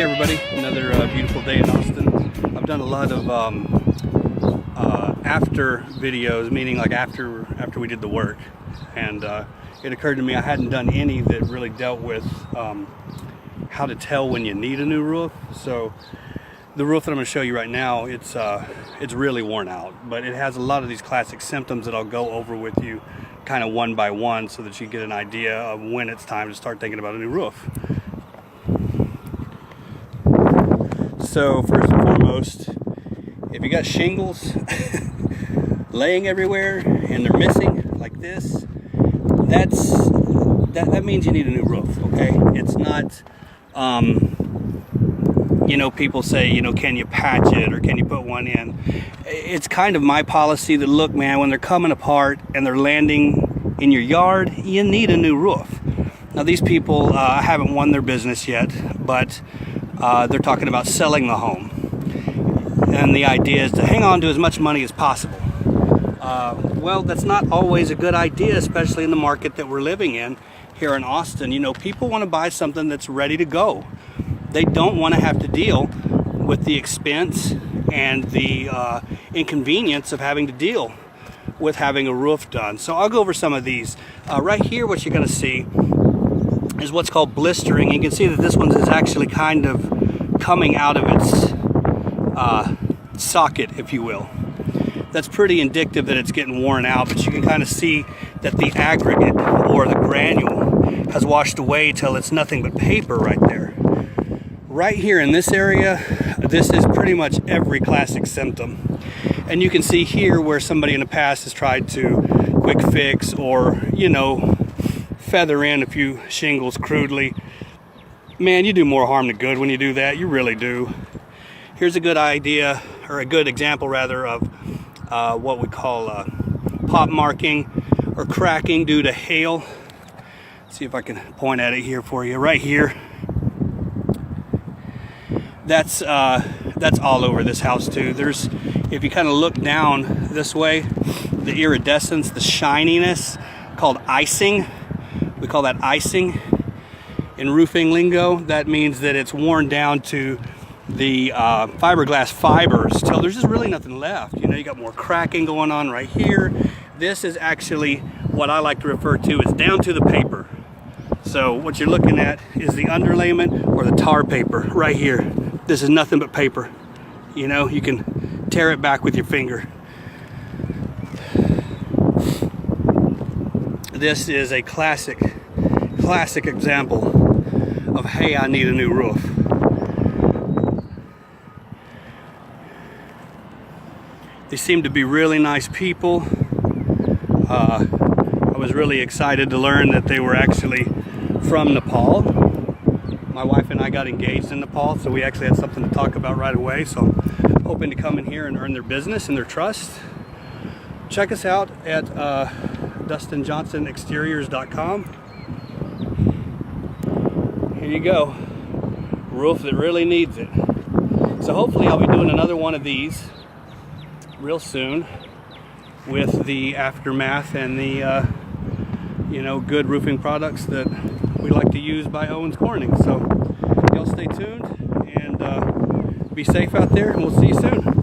Hey everybody, another beautiful day in Austin. I've done a lot of after videos, meaning like after we did the work, and it occurred to me I hadn't done any that really dealt with how to tell when you need a new roof. So the roof that I'm going to show you right now, it's really worn out, but it has a lot of these classic symptoms that I'll go over with you kind of one by one so that you get an idea of when it's time to start thinking about a new roof. So first and foremost, if you got shingles laying everywhere and they're missing like this, that means you need a new roof, okay? It's not, people say, can you patch it or can you put one in? It's kind of my policy that, look, man, when they're coming apart and they're landing in your yard, you need a new roof. Now, these people haven't won their business yet, but they're talking about selling the home. And the idea is to hang on to as much money as possible. Well, that's not always a good idea, especially in the market that we're living in here in Austin. People want to buy something that's ready to go. They don't want to have to deal with the expense and the inconvenience of having to deal with having a roof done. So I'll go over some of these. Right here, what you're going to see is what's called blistering. You can see that this one is actually kind of coming out of its socket, if you will. That's pretty indicative that it's getting worn out, but you can kind of see that the aggregate or the granule has washed away till it's nothing but paper right there. Right here in this area, this is pretty much every classic symptom. And you can see here where somebody in the past has tried to quick fix or, feather in a few shingles crudely. Man, you do more harm than good when you do that. You really do. Here's a good idea, or a good example rather, of what we call pop marking or cracking due to hail. Let's see if I can point at it here for you. Right here. That's all over this house too. If you kind of look down this way, the iridescence, the shininess, called icing. We call that icing in roofing lingo. That means that it's worn down to the fiberglass fibers till there's just really nothing left. You got more cracking going on right here. This is actually what I like to refer to as down to the paper. So what you're looking at is the underlayment or the tar paper right here. This is nothing but paper. You can tear it back with your finger. This is a classic example of, hey, I need a new roof. They seem to be really nice people. I was really excited to learn that they were actually from Nepal. My wife and I got engaged in Nepal, so we actually had something to talk about right away. So I'm hoping to come in here and earn their business and their trust. Check us out at DustinJohnsonExteriors.com. Here you go. Roof that really needs it. So hopefully I'll be doing another one of these real soon with the aftermath and the good roofing products that we like to use by Owens Corning. So y'all stay tuned and be safe out there, and we'll see you soon.